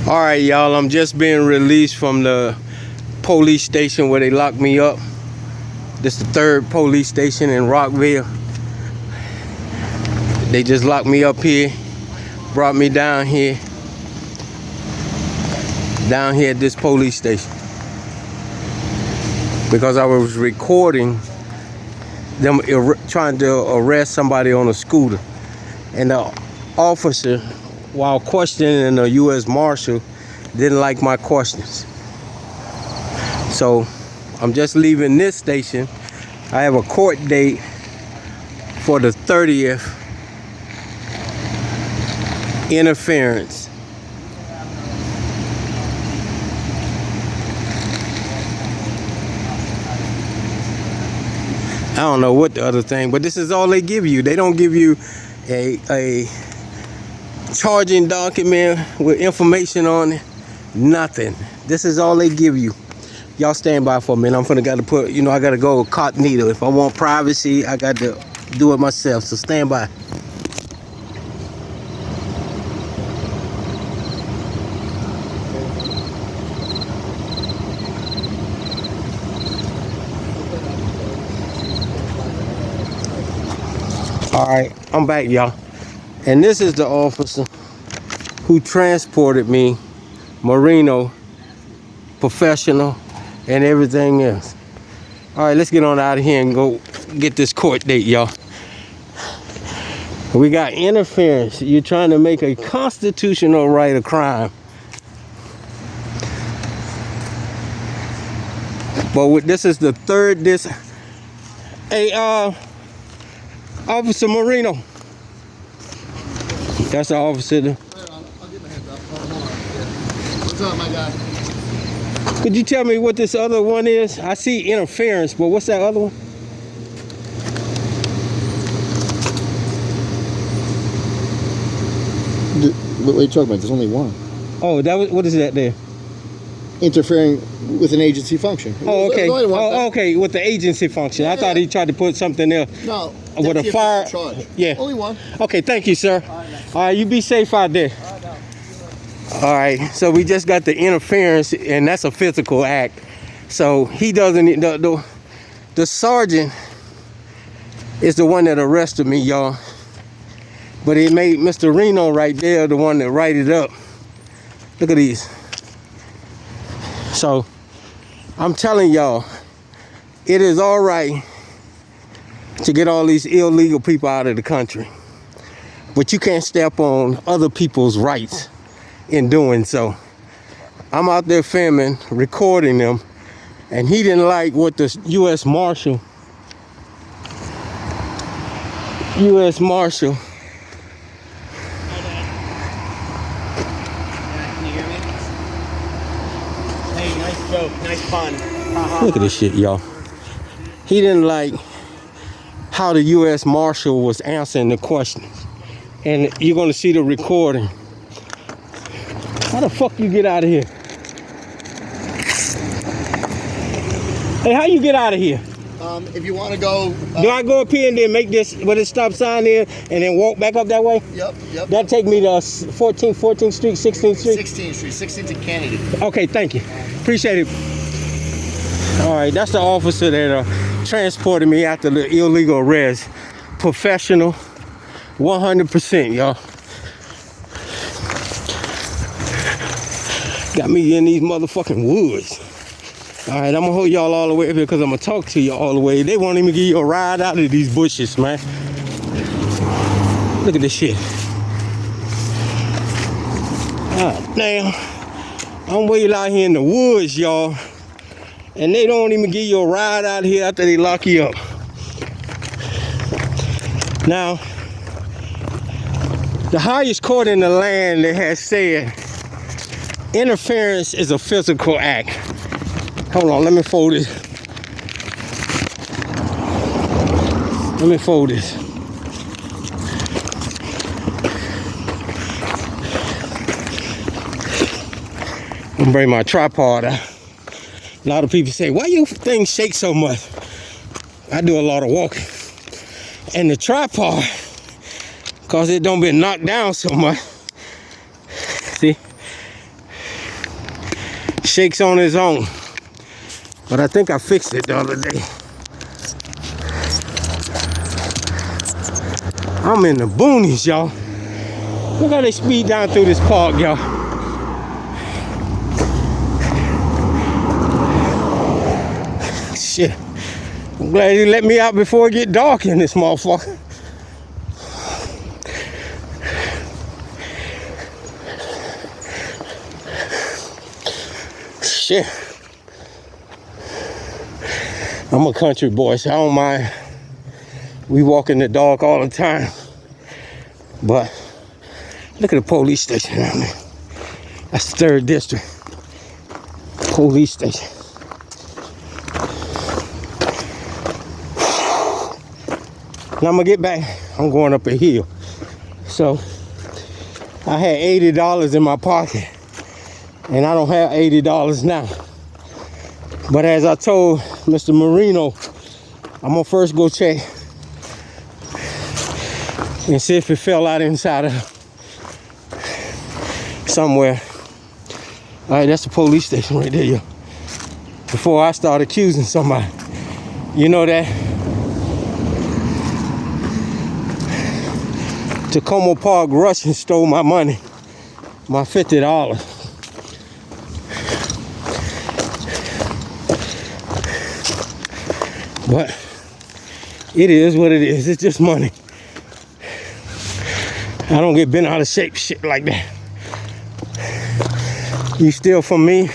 All right, y'all, I'm just being released from the police station where they locked me up. This is the third police station in Rockville. They just locked me up here, brought me down here at this police station, because I was recording them trying to arrest somebody on a scooter. And the officer, while questioning the U.S. Marshal, didn't like my questions. So I'm just leaving this station. I have a court date for the 30th. Interference. I don't know what the other thing, but this is all they give you. They don't give you a charging document with information on it. Nothing. This is all they give you. Y'all stand by for a minute. I gotta put, I gotta go cognito. If I want privacy, I got to do it myself. So stand by. All right, I'm back, y'all. And this is the officer who transported me, Marino, professional, and everything else. All right, let's get on out of here and go get this court date, y'all. We got interference. You're trying to make a constitutional right a crime. But this is the third. Hey, Officer Marino. That's the officer. I'll get my hands up. Hold on. What's up, my guy? Could you tell me what this other one is? I see interference, but what's that other one? What are you talking about? There's only one. Oh, what is that there? Interfering with an agency function. Oh, okay. Oh, okay, with the agency function. Yeah, I thought he tried to put something there. No. With a fire. Charge. Yeah. Only one. Okay, thank you, sir. All right, you be safe out there. All right, so we just got the interference, and that's a physical act. So he doesn't. The sergeant is the one that arrested me, y'all. But it made Mr. Reno right there the one that write it up. Look at these. So I'm telling y'all, it is all right to get all these illegal people out of the country, but you can't step on other people's rights in doing so. I'm out there filming, recording them, and he didn't like what the U.S. Marshal Nice joke, nice fun. Look at this shit, y'all. He didn't like how the U.S. Marshal was answering the questions. And you're gonna see the recording. How the fuck you get out of here? Hey, how you get out of here? If you want to go... Do I go up here and then make this, with a stop sign there, and then walk back up that way? Yep. That'll take me to 14th Street, 16th Street? 16th Street, 16th and Kennedy. Okay, thank you. Appreciate it. All right, that's the officer that transported me after the illegal arrest. Professional, 100%, y'all. Got me in these motherfucking woods. All right, I'm gonna hold y'all all the way up here because I'm gonna talk to y'all all the way. They won't even give you a ride out of these bushes, man. Look at this shit. God damn. I'm waiting out here in the woods, y'all. And they don't even give you a ride out here after they lock you up. Now, the highest court in the land that has said interference is a physical act. Hold on, let me fold this. I'm gonna bring my tripod out. A lot of people say, why your thing shake so much? I do a lot of walking. And the tripod, cause it don't been knocked down so much. See? shakes on his own. But I think I fixed it the other day. I'm in the boonies, y'all. Look how they speed down through this park, y'all. Shit. I'm glad he let me out before it get dark in this motherfucker. Shit. I'm a country boy, so I don't mind. We walk in the dark all the time. But look at the police station down there. That's the 3rd district. Police station. Now I'm gonna get back. I'm going up a hill. So I had $80 in my pocket. And I don't have $80 now. But as I told Mr. Marino, I'm gonna first go check and see if it fell out inside of somewhere. All right, that's the police station right there, yo. Before I start accusing somebody. You know that Tacoma Park Russian stole my money, my $50. But it is what it is. It's just money. I don't get bent out of shape shit like that. You steal from me,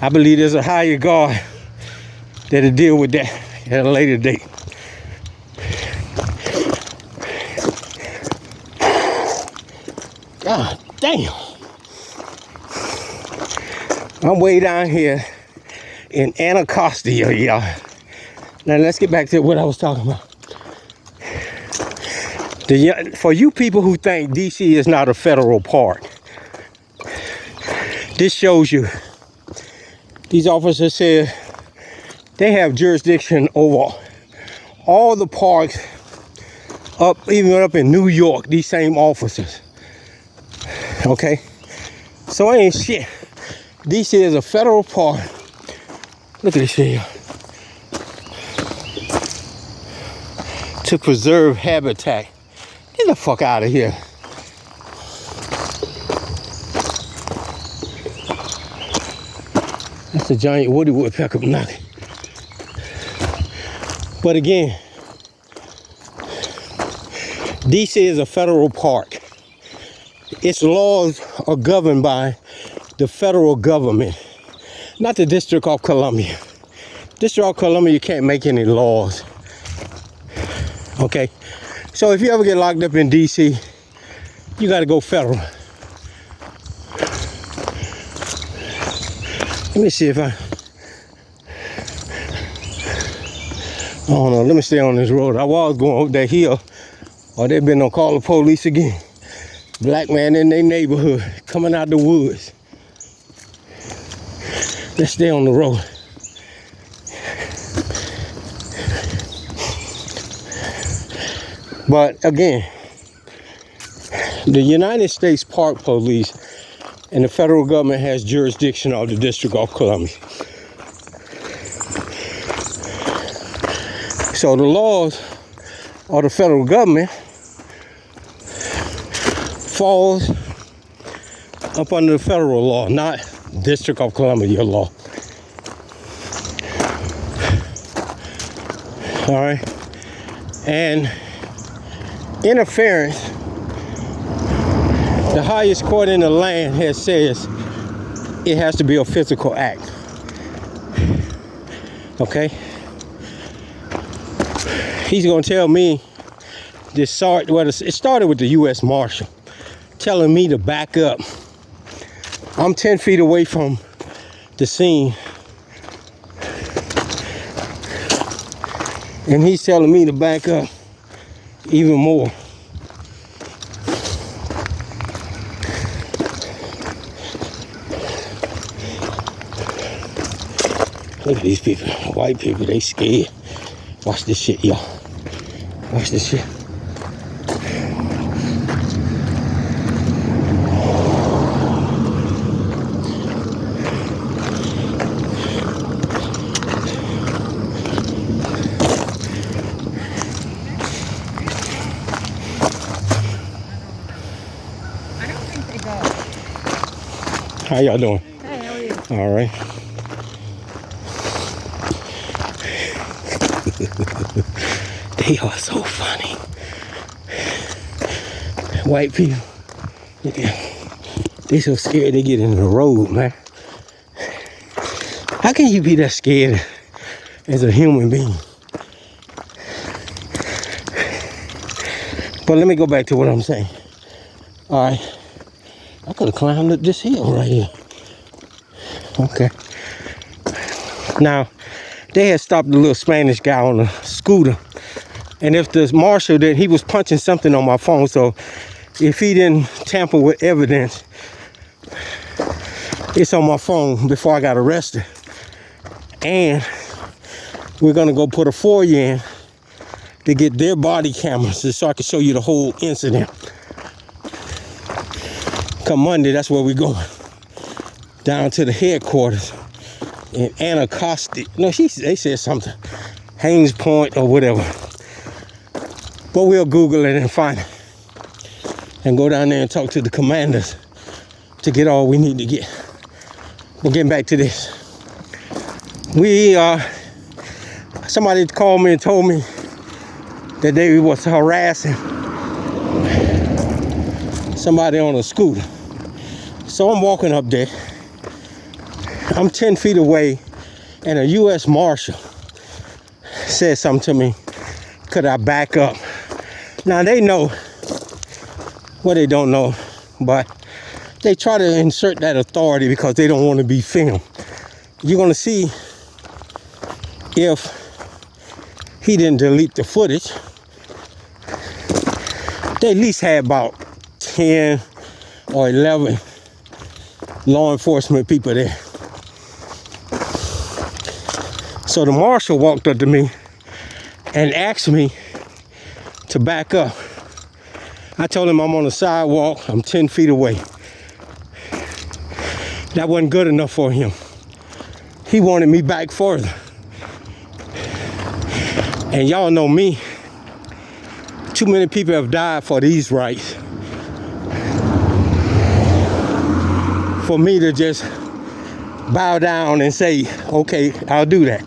I believe there's a higher God that'll deal with that at a later date. God damn. I'm way down here in Anacostia, y'all. Now let's get back to what I was talking about. For you people who think DC is not a federal park, this shows you. These officers said they have jurisdiction over all the parks even up in New York, these same officers. Okay? So ain't shit. DC is a federal park. Look at this shit here. To preserve habitat. Get the fuck out of here. That's a giant woody woodpecker knocking. But again, DC is a federal park. Its laws are governed by the federal government, not the District of Columbia. District of Columbia, you can't make any laws. Okay? So if you ever get locked up in DC, you gotta go federal. Let me see if I don't know, let me stay on this road. I was going up that hill, or they've been gonna call the police again. Black man in their neighborhood, coming out the woods. Let's stay on the road. But again, the United States Park Police and the federal government has jurisdiction of the District of Columbia. So the laws of the federal government falls up under the federal law, not District of Columbia law. All right, and interference, the highest court in the land has says it has to be a physical act. Okay, he's gonna tell me this sergeant. Well, it started with the U.S. Marshal telling me to back up. I'm 10 feet away from the scene, and he's telling me to back up even more. Look at these people, white people, they scared. Watch this shit, y'all. Watch this shit. How y'all doing? Hey, how are you? All right. They are so funny. White people, they so scared they get in the road, man. How can you be that scared as a human being? But let me go back to what I'm saying. All right. I could have climbed up this hill right here. Okay. Now, they had stopped the little Spanish guy on a scooter. And if the marshal did, he was punching something on my phone. So if he didn't tamper with evidence, it's on my phone before I got arrested. And we're gonna go put a FOIA in to get their body cameras so I can show you the whole incident. Come Monday, that's where we're going. Down to the headquarters in Anacostia. No, they said something. Haynes Point or whatever. But we'll Google it and find it. And go down there and talk to the commanders to get all we need to get. We're getting back to this. Somebody called me and told me that they was harassing somebody on a scooter. So I'm walking up there. I'm 10 feet away and a U.S. Marshal said something to me. Could I back up? Now they know what they don't know, but they try to insert that authority because they don't want to be filmed. You're gonna see if he didn't delete the footage. They at least had about 10 or 11 law enforcement people there. So the marshal walked up to me and asked me to back up. I told him I'm on the sidewalk, I'm 10 feet away. That wasn't good enough for him. He wanted me back further. And y'all know me. Too many people have died for these rights. For me to just bow down and say, okay, I'll do that.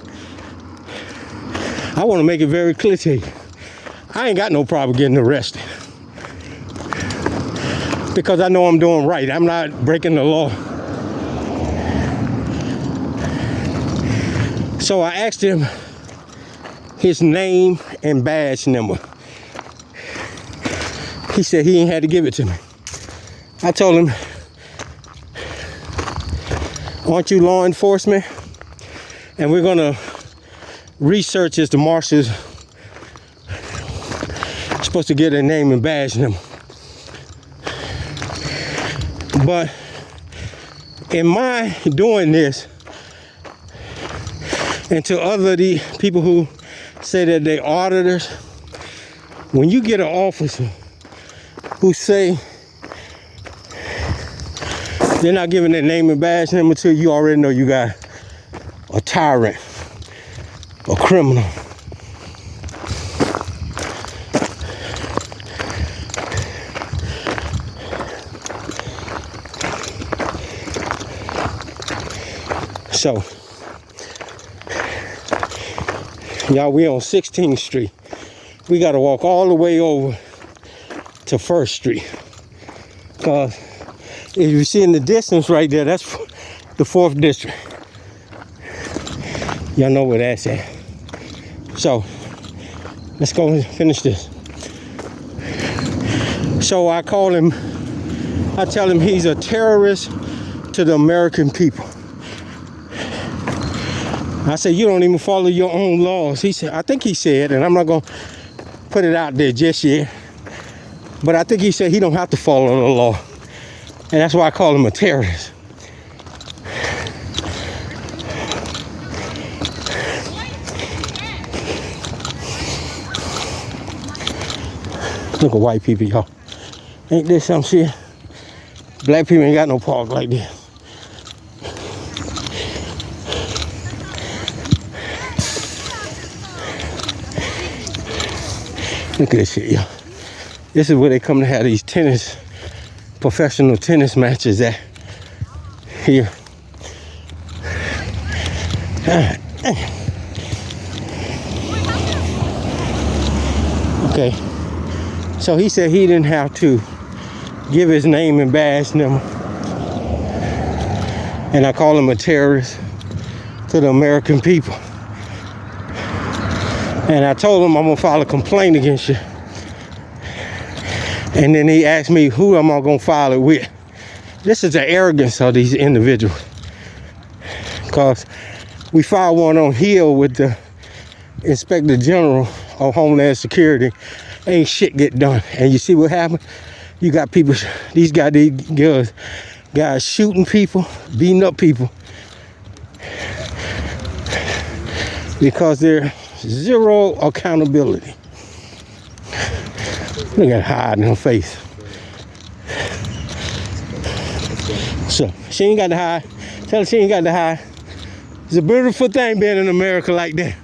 I want to make it very clear to you. I ain't got no problem getting arrested. Because I know I'm doing right. I'm not breaking the law. So I asked him his name and badge number. He said he ain't had to give it to me. I told him, aren't you law enforcement? And we're gonna research as the marshals supposed to get their name and badge number. But in my doing this, and to other the people who say that they auditors, when you get an officer who say they're not giving their name and badge number to you, already know you got a tyrant, a criminal. So, y'all, we on 16th Street. We gotta walk all the way over to 1st Street. Cause if you see in the distance right there, that's the 4th District. Y'all know where that's at. So, let's go and finish this. So I call him, I tell him he's a terrorist to the American people. I said, you don't even follow your own laws. He said, I think he said, and I'm not gonna put it out there just yet, but I think he said he don't have to follow the law. And that's why I call him a terrorist. Look at white people, y'all. Ain't this some shit? Black people ain't got no park like this. Look at this shit, y'all. This is where they come to have these tennis professional tennis matches at here. Okay, so he said he didn't have to give his name and badge number, and I call him a terrorist to the American people. And I told him I'm gonna file a complaint against you. And then he asked me, who am I gonna file it with? This is the arrogance of these individuals. Because we filed one on Hill with the Inspector General of Homeland Security. Ain't shit get done. And you see what happened? You got people, these guys shooting people, beating up people. Because there's zero accountability. Look at her hiding her face. So, she ain't got to hide. Tell her she ain't got to hide. It's a beautiful thing being in America like that.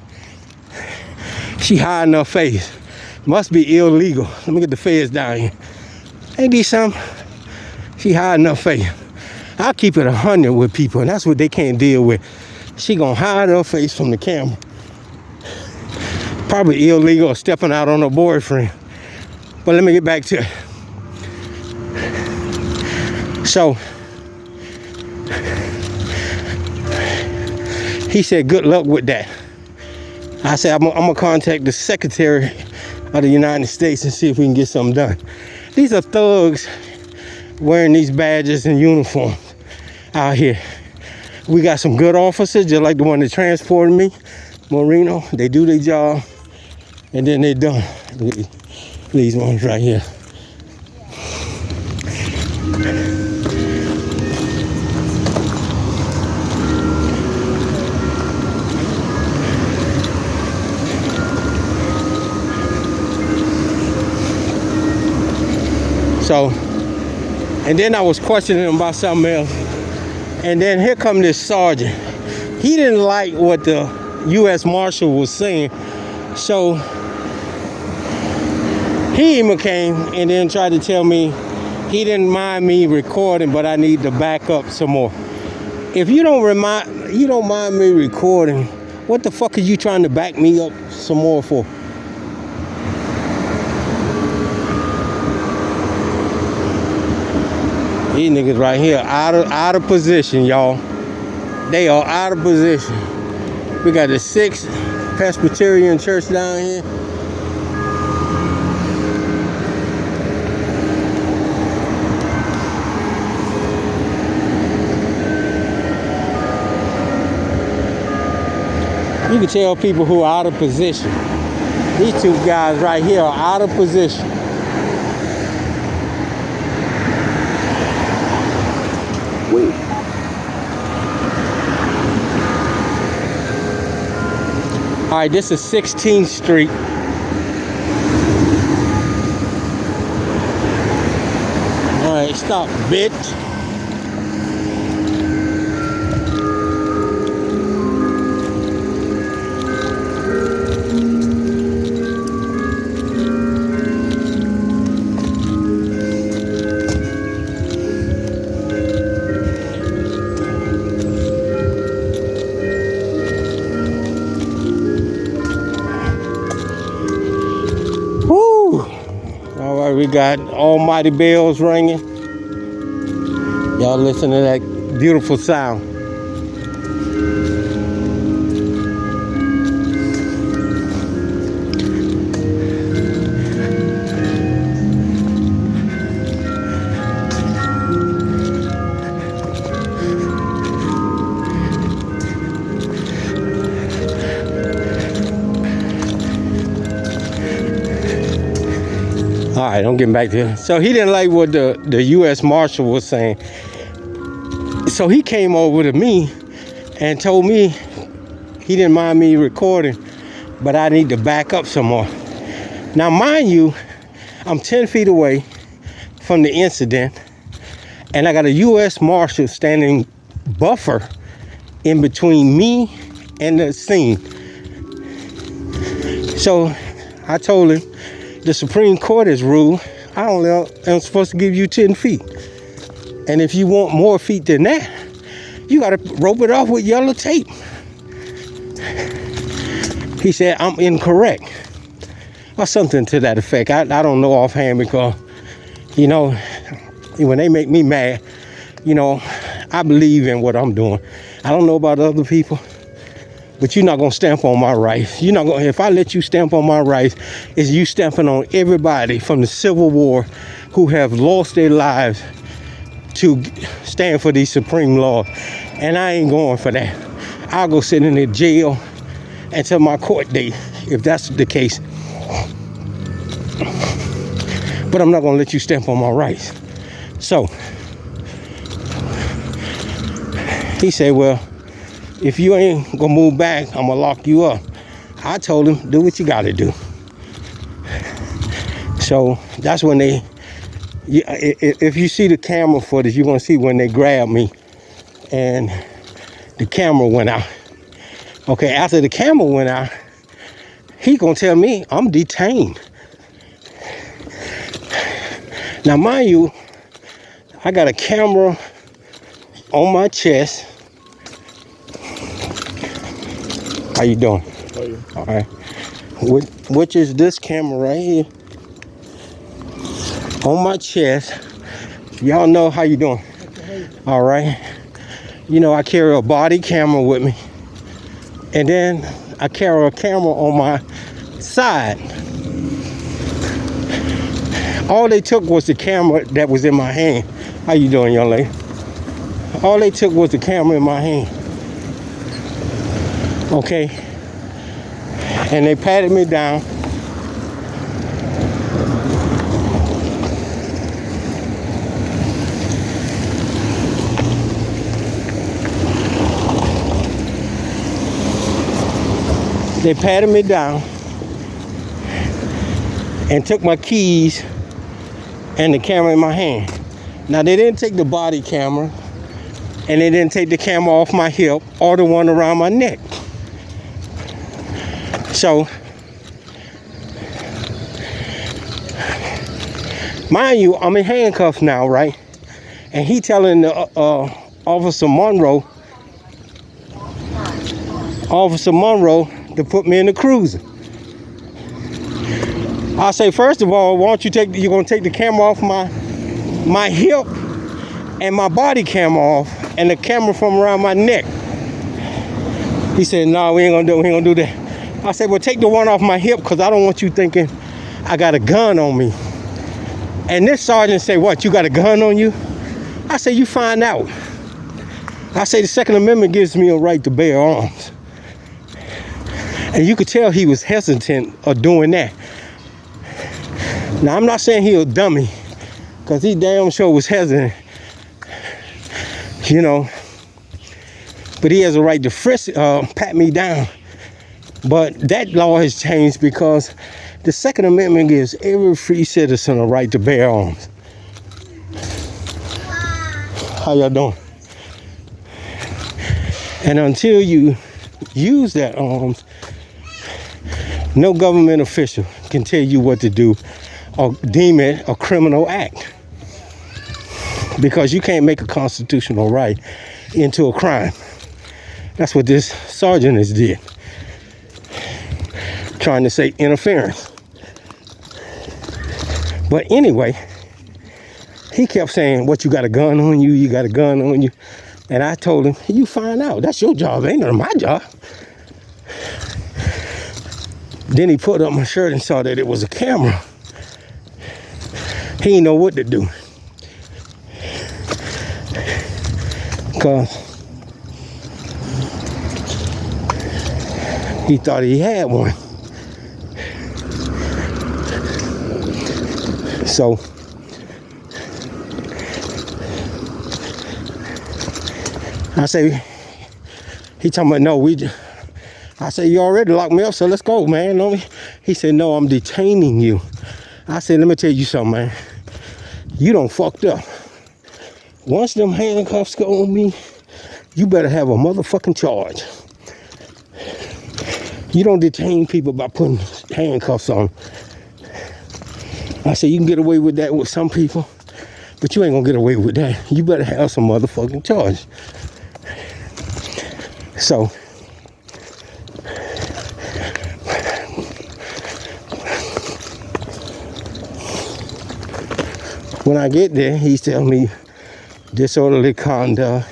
She hiding her face. Must be illegal. Let me get the feds down here. Ain't these something? She hiding her face. I keep it 100 with people, and that's what they can't deal with. She gonna hide her face from the camera. Probably illegal or stepping out on her boyfriend. But let me get back to it. So, he said, good luck with that. I said, I'm gonna contact the Secretary of the United States and see if we can get something done. These are thugs wearing these badges and uniforms out here. We got some good officers, just like the one that transported me, Marino. They do their job, and then they're done. These ones right here. So, and then I was questioning him about something else. And then here come this sergeant. He didn't like what the U.S. Marshal was saying. So, he even came and then tried to tell me he didn't mind me recording, but I need to back up some more. If you don't mind me recording, what the fuck are you trying to back me up some more for? These niggas right here out of position, y'all. They are out of position. We got the 6th Presbyterian Church down here. You can tell people who are out of position. These two guys right here are out of position. All right, this is 16th Street. All right, stop, bitch. We got almighty bells ringing. Y'all listen to that beautiful sound. All right, I'm getting back to it. So he didn't like what the U.S. Marshal was saying. So he came over to me and told me he didn't mind me recording, but I need to back up some more. Now, mind you, I'm 10 feet away from the incident, and I got a U.S. Marshal standing buffer in between me and the scene. So I told him, the Supreme Court has ruled I only am supposed to give you 10 feet. And if you want more feet than that, you got to rope it off with yellow tape. He said, I'm incorrect. Or something to that effect. I don't know offhand because, you know, when they make me mad, you know, I believe in what I'm doing. I don't know about other people, but you're not going to stamp on my rights. You're not going to, if I let you stamp on my rights, it's you stamping on everybody from the Civil War who have lost their lives to stand for these supreme laws. And I ain't going for that. I'll go sit in the jail until my court date, if that's the case. But I'm not gonna let you stamp on my rights. So he said, well, if you ain't gonna move back, I'm gonna lock you up. I told him, do what you gotta do. So that's when they, if you see the camera footage, you're gonna see when they grabbed me and the camera went out. Okay, after the camera went out, he gonna tell me I'm detained. Now, mind you, I got a camera on my chest. How you doing? How are you? All right. Which is this camera right here on my chest. Y'all know how you doing? All right. You know, I carry a body camera with me. And then I carry a camera on my side. All they took was the camera that was in my hand. How you doing, young lady? All they took was the camera in my hand. Okay. And they patted me down. They patted me down and took my keys and the camera in my hand. Now, they didn't take the body camera and they didn't take the camera off my hip or the one around my neck. So, mind you, I'm in handcuffs now, right? And he telling the Officer Monroe to put me in the cruiser. I say, first of all, why don't you you're gonna take the camera off my hip and my body camera off and the camera from around my neck. He said, no, we ain't gonna do that. I said, well, take the one off my hip because I don't want you thinking I got a gun on me. And this sergeant said, what, you got a gun on you? I said, you find out. I say the Second Amendment gives me a right to bear arms. And you could tell he was hesitant of doing that. Now, I'm not saying he a dummy, because he damn sure was hesitant, you know. But he has a right to pat me down. But that law has changed because the Second Amendment gives every free citizen a right to bear arms. How y'all doing? And until you use that arms, no government official can tell you what to do or deem it a criminal act. Because you can't make a constitutional right into a crime. That's what this sergeant has did. Trying to say interference. But anyway, he kept saying, what, you got a gun on you? You got a gun on you? And I told him, you find out. That's your job. Ain't none of my job. Then he put up my shirt and saw that it was a camera. He didn't know what to do. Because he thought he had one. So I say, he talking about, no, I say, you already locked me up, so let's go, man. He said, no, I'm detaining you. I said, let me tell you something, man. You done fucked up. Once them handcuffs go on me, you better have a motherfucking charge. You don't detain people by putting handcuffs on. I said, you can get away with that with some people, But you ain't gonna get away with that. You better have some motherfucking charge. So when I get there, he's telling me disorderly conduct,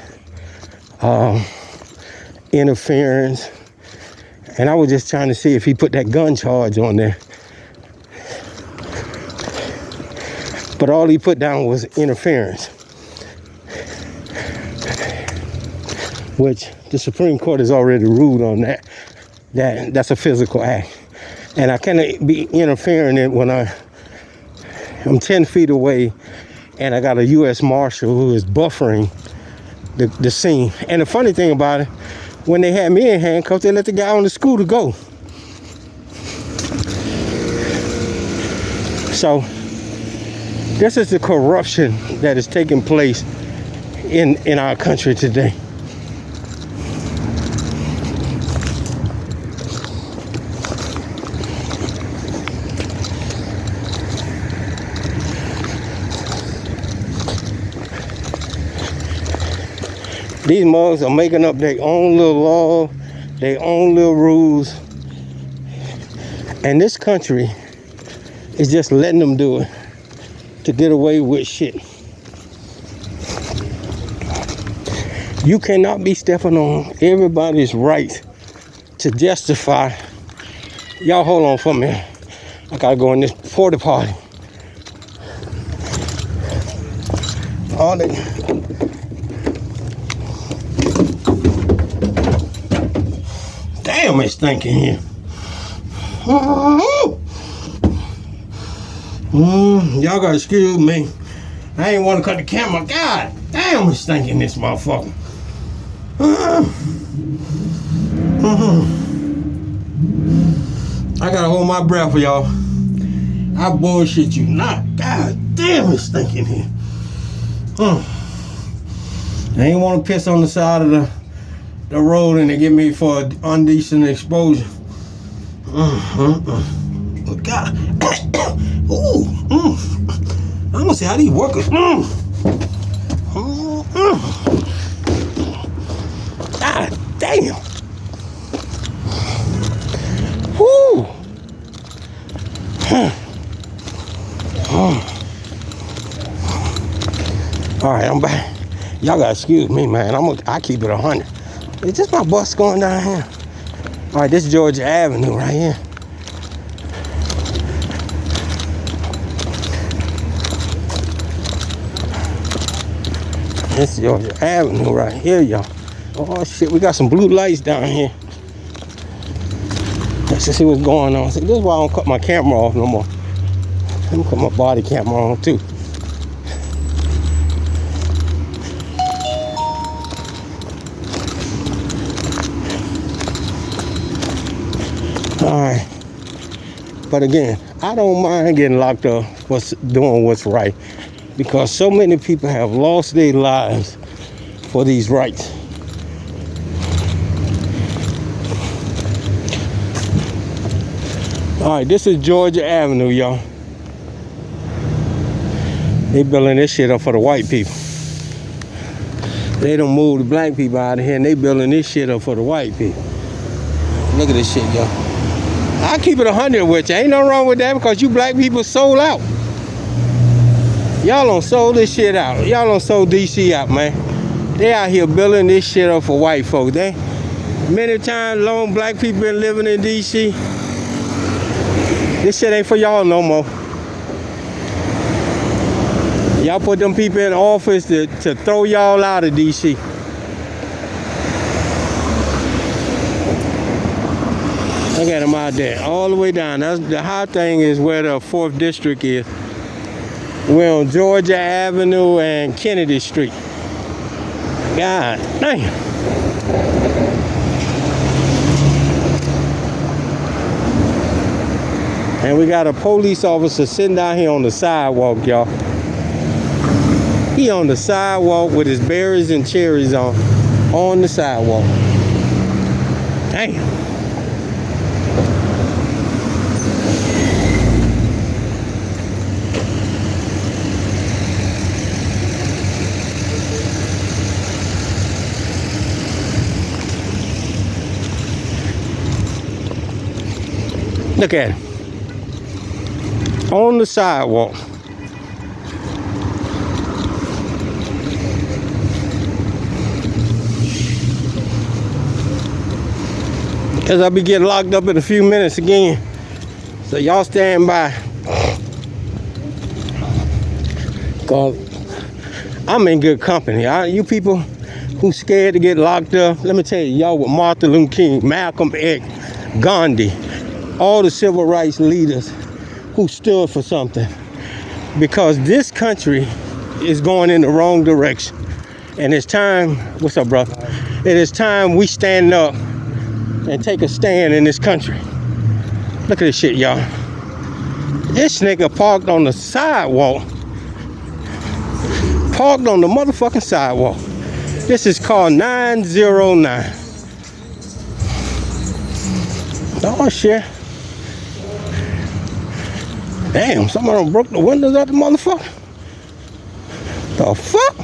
interference, and I was just trying to see if he put that gun charge on there. But all he put down was interference, which the Supreme Court has already ruled on that. That's a physical act. And I cannot be interfering in when I'm 10 feet away and I got a U.S. Marshal who is buffering the scene. And the funny thing about it, when they had me in handcuffs, they let the guy on the scooter go. So this is the corruption that is taking place in our country today. These mugs are making up their own little law, their own little rules. And this country is just letting them do it to get away with shit. You cannot be stepping on everybody's right to justify. Y'all hold on for me. I gotta go in this porta potty. All that. Damn, it's stinking here. Y'all gotta excuse me. I ain't want to cut the camera. God damn, it's stinking this motherfucker. I gotta hold my breath for y'all. I bullshit you not. God damn, it's stinking here. I ain't want to piss on the side of the road and they get me for indecent exposure. But God, ooh, I don't see how these workers. God damn. Woo. All right, I'm back. Y'all gotta excuse me, man. I keep it 100. Is this my bus going down here? All right, this is Georgia Avenue right here. This is Georgia Avenue right here, y'all. Oh shit, we got some blue lights down here. Let's just see what's going on. See, this is why I don't cut my camera off no more. Let me put my body camera on too. All right, but again, I don't mind getting locked up for doing what's right, because so many people have lost their lives for these rights. All right, this is Georgia Avenue, y'all. They building this shit up for the white people. They don't move the black people out of here, and they building this shit up for the white people. Look at this shit, y'all. I keep it 100 with you. Ain't nothing wrong with that, because you black people sold out. Y'all done sold this shit out. Y'all done sold DC out, man. They out here building this shit up for white folks. They many times long black people been living in DC. This shit ain't for y'all no more. Y'all put them people in office to throw y'all out of DC. Look at them out there, all the way down. That's the high thing is where the 4th district is. We're on Georgia Avenue and Kennedy Street. God damn. And we got a police officer sitting down here on the sidewalk, y'all. He on the sidewalk with his berries and cherries on the sidewalk. Damn. Look at it. On the sidewalk. Cause I'll be getting locked up in a few minutes again. So y'all stand by. Cause I'm in good company. You people who scared to get locked up, let me tell you, y'all with Martin Luther King, Malcolm X, Gandhi, all the civil rights leaders who stood for something. Because this country is going in the wrong direction. And it's time, what's up, brother? It is time we stand up and take a stand in this country. Look at this shit, y'all. This nigga parked on the sidewalk. Parked on the motherfucking sidewalk. This is called 909. Oh shit. Damn, somebody broke the windows out the motherfucker. The fuck?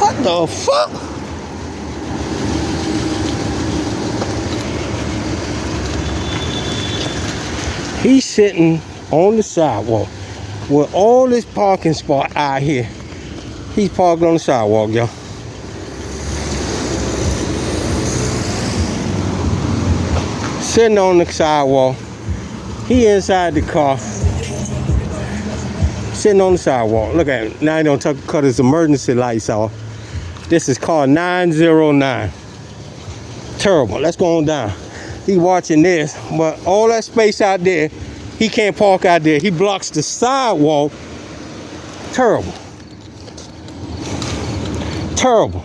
What the fuck? He's sitting on the sidewalk with all this parking spot out here. He's parked on the sidewalk, y'all. Sitting on the sidewalk. He inside the car. Sitting on the sidewalk. Look at him. Now he don't cut his emergency lights off. This is called 909. Terrible. Let's go on down. He watching this, but all that space out there, he can't park out there. He blocks the sidewalk. Terrible. Terrible.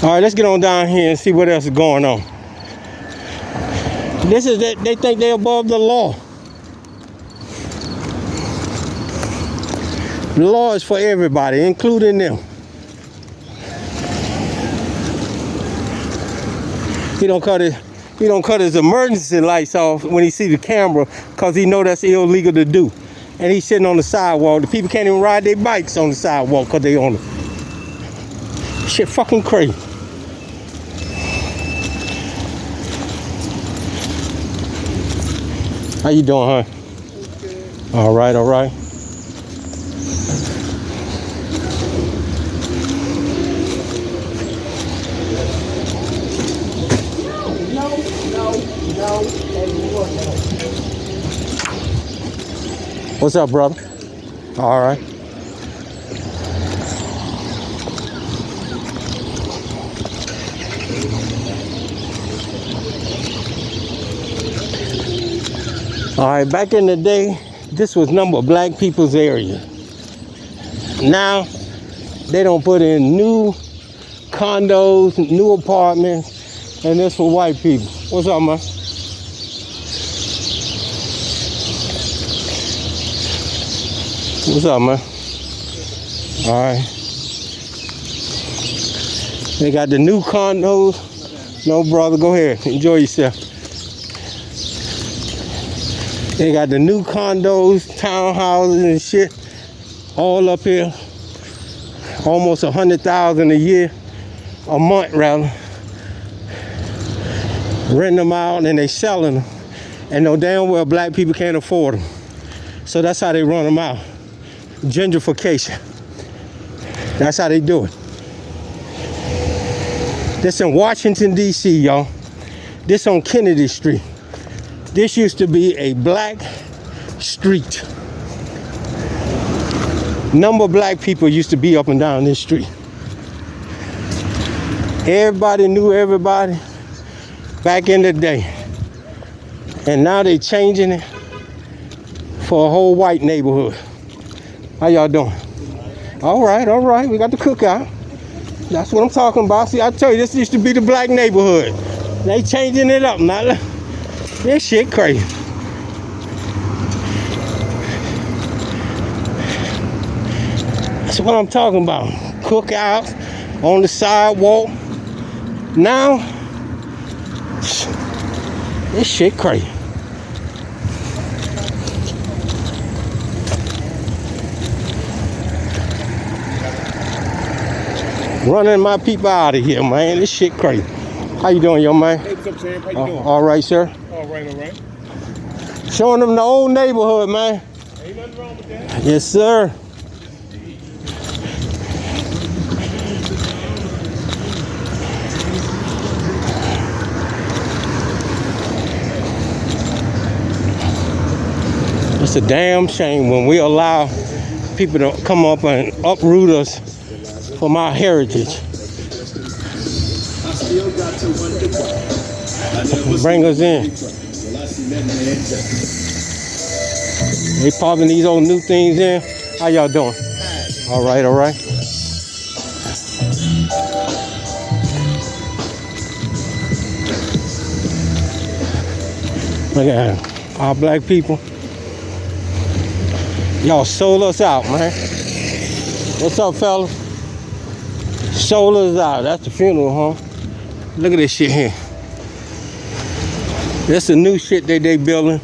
All right, let's get on down here and see what else is going on. This is that they think they're above the law. The law is for everybody, including them. He don't cut his emergency lights off when he see the camera, because he know that's illegal to do. And he's sitting on the sidewalk. The people can't even ride their bikes on the sidewalk because they on it. Shit fucking crazy. How you doing, huh? Okay. All right, all right. What's up, brother? All right. All right, back in the day, this was number black people's area. Now, they don't put in new condos, new apartments, and this for white people. What's up, man? What's up, man? All right. They got the new condos. No, brother, go ahead. Enjoy yourself. They got the new condos, townhouses and shit all up here. Almost 100,000 a year, a month rather. Renting them out and they selling them. And no damn well black people can't afford them. So that's how they run them out. Gentrification. That's how they do it. This in Washington, D.C., y'all. This on Kennedy Street. This used to be a black street. Number of black people used to be up and down this street. Everybody knew everybody back in the day. And now they changing it for a whole white neighborhood. How y'all doing? All right. We got the cookout. That's what I'm talking about. See, I tell you, this used to be the black neighborhood. They changing it up now. This shit crazy. That's what I'm talking about. Cookouts on the sidewalk. Now, this shit crazy. Running my people out of here, man. This shit crazy. How you doing, young man? Hey, what's up, Sam? How you doing? All right, sir. All right. Showing them the old neighborhood, man. Ain't nothing wrong with that. Yes, sir. It's a damn shame when we allow people to come up and uproot us from our heritage. Bring us in. They popping these old new things in. How y'all doing? All right. Look at our black people. Y'all sold us out, man. What's up, fellas? Sold us out. That's the funeral, huh? Look at this shit here. That's the new shit that they building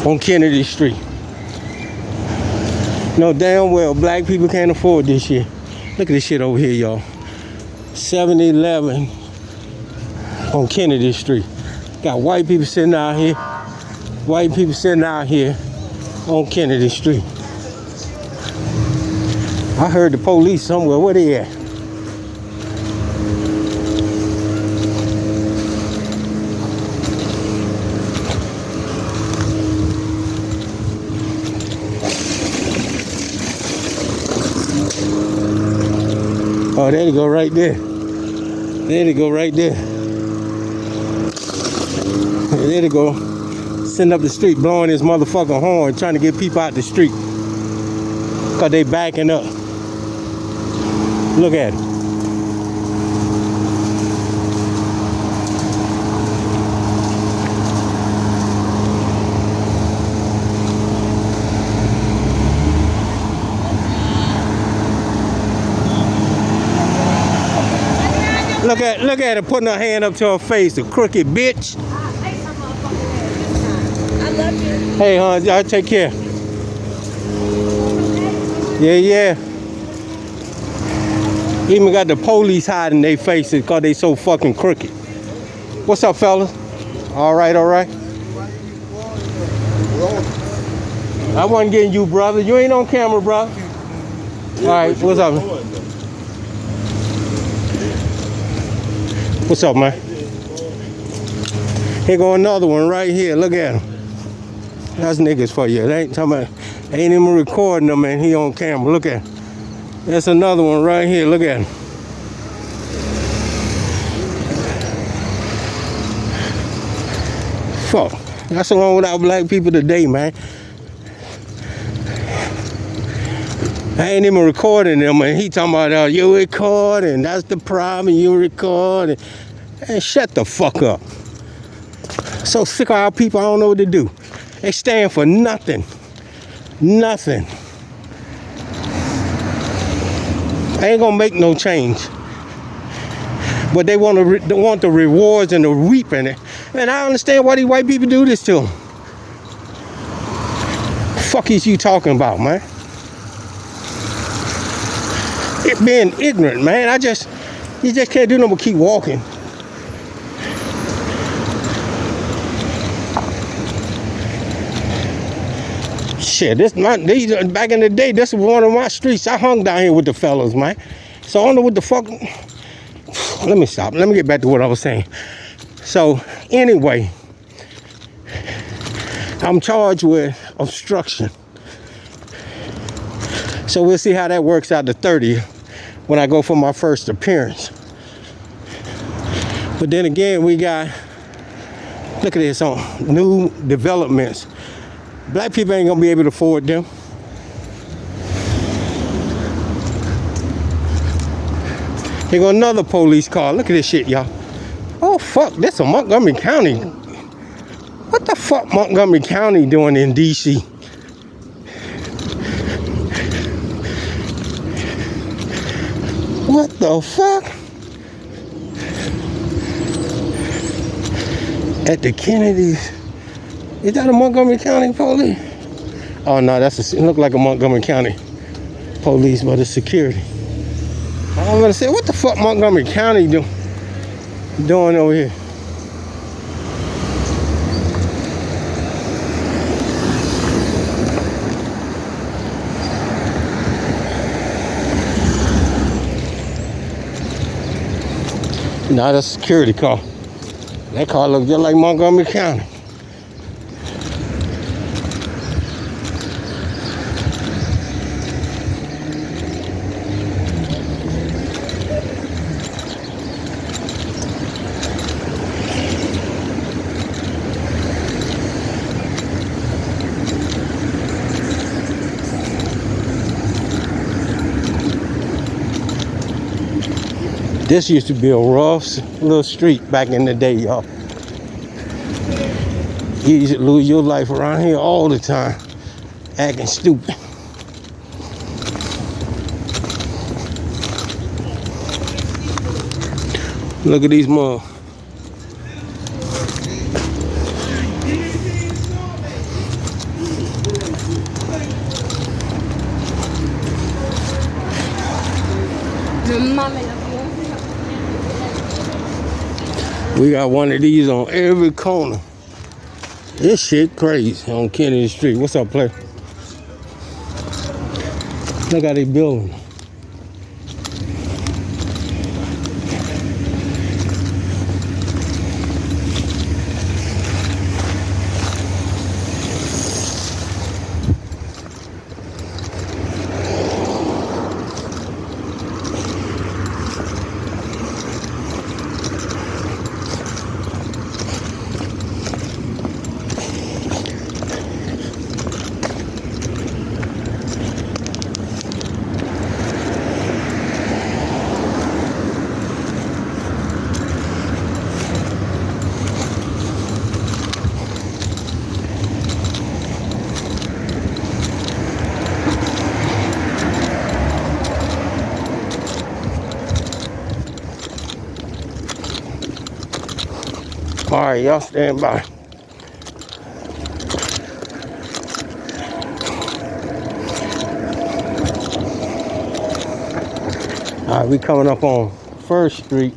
on Kennedy Street. No damn well black people can't afford this shit. Look at this shit over here, y'all. 7-Eleven on Kennedy Street. Got white people sitting out here. White people sitting out here on Kennedy Street. I heard the police somewhere. Where they at? Oh, there they go right there. There they go right there. There they go. Sitting up the street blowing his motherfucking horn, trying to get people out the street. Cause they backing up. Look at it. Look at her putting her hand up to her face, the crooked bitch. I love you. Hey, hon, y'all take care. Yeah. Even got the police hiding their faces because they so fucking crooked. What's up, fellas? All right. I wasn't getting you, brother. You ain't on camera, brother. All right, what's up, man? What's up, man? Here go another one right here. Look at him. That's niggas for you. They ain't talking about, ain't even recording them, and he on camera. Look at him. That's another one right here. Look at him. Fuck. That's the one with our black people today, man. I ain't even recording them, and he talking about, you recording, that's the problem, you recording. Hey, shut the fuck up. So sick of our people, I don't know what to do. They stand for nothing. Nothing. I ain't gonna make no change. But they want the rewards and the reaping it. And I understand why these white people do this to them. Fuck is you talking about, man? It being ignorant, man. You just can't do nothing but keep walking. Shit, these back in the day, this was one of my streets. I hung down here with the fellas, man. So I don't know what the fuck. Let me stop. Let me get back to what I was saying. So anyway, I'm charged with obstruction. So we'll see how that works out the 30th when I go for my first appearance. But then again, we got, look at this, on new developments. Black people ain't gonna be able to afford them. Here go another police car. Look at this shit, y'all. Oh fuck, this is Montgomery County. What the fuck Montgomery County doing in DC? What the fuck? At the Kennedys. Is that a Montgomery County police? Oh no, it look like a Montgomery County police, but it's security. I'm gonna say, what the fuck Montgomery County doing over here? Not a security car. That car looks just like Montgomery County. This used to be a rough little street back in the day, y'all. You used to lose your life around here all the time, acting stupid. Look at these mugs. We got one of these on every corner. This shit crazy on Kennedy Street. What's up, player? Look how they building. All right, y'all stand by. All right, we coming up on First Street.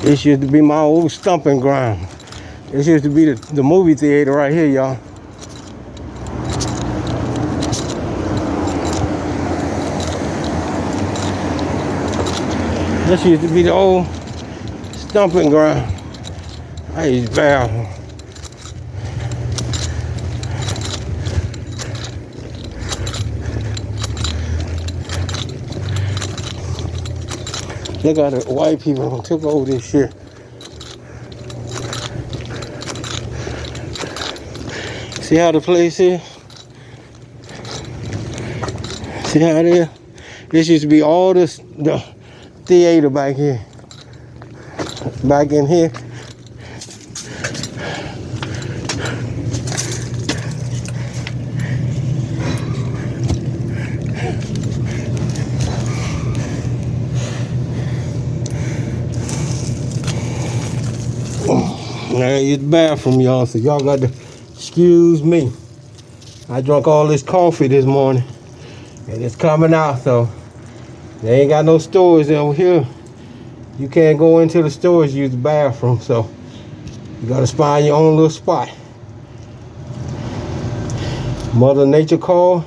This used to be my old stomping ground. This used to be the movie theater right here, y'all. This used to be the old stomping ground. I used to bow. Look how the white people took over this shit. See how the place is? See how it is? This used to be all the theater back here. Back in here. Now it's the bathroom, y'all, so y'all got to excuse me. I drank all this coffee this morning, and it's coming out, so they ain't got no stores over here. You can't go into the stores, use the bathroom, so you got to find your own little spot. Mother Nature call.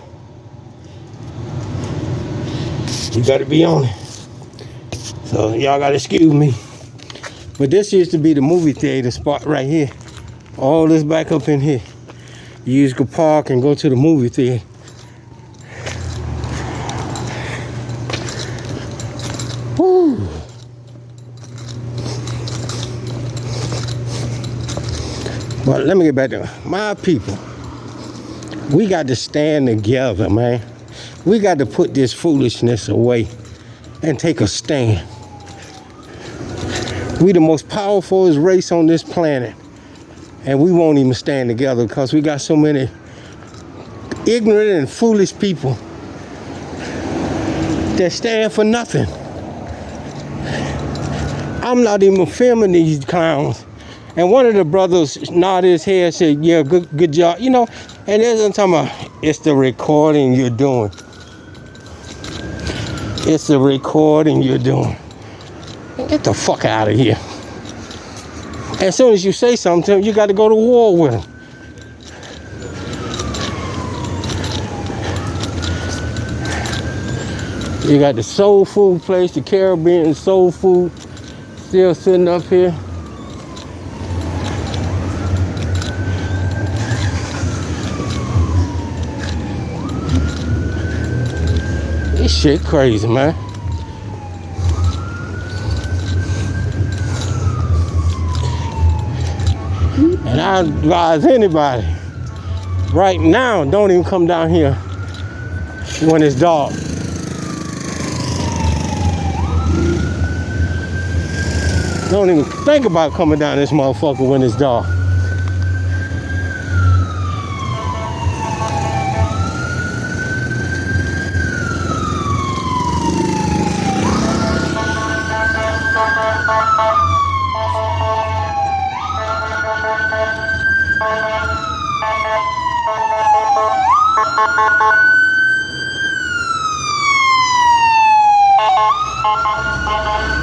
You got to be on it. So y'all got to excuse me. But this used to be the movie theater spot right here. All this back up in here. You just could park and go to the movie theater. Woo. But let me get back to my people. We got to stand together, man. We got to put this foolishness away and take a stand. We the most powerful race on this planet, and we won't even stand together because we got so many ignorant and foolish people just stand for nothing. I'm not even filming these clowns. And one of the brothers nodded his head and said, yeah, good job. You know, and there's I'm talking about, it's the recording you're doing. It's the recording you're doing. Get the fuck out of here. As soon as you say something to him, you got to go to war with him. You got the soul food place, the Caribbean soul food, still sitting up here. This shit crazy, man. And I advise anybody, right now, don't even come down here when it's dark. Don't even think about coming down this motherfucker when it's dark.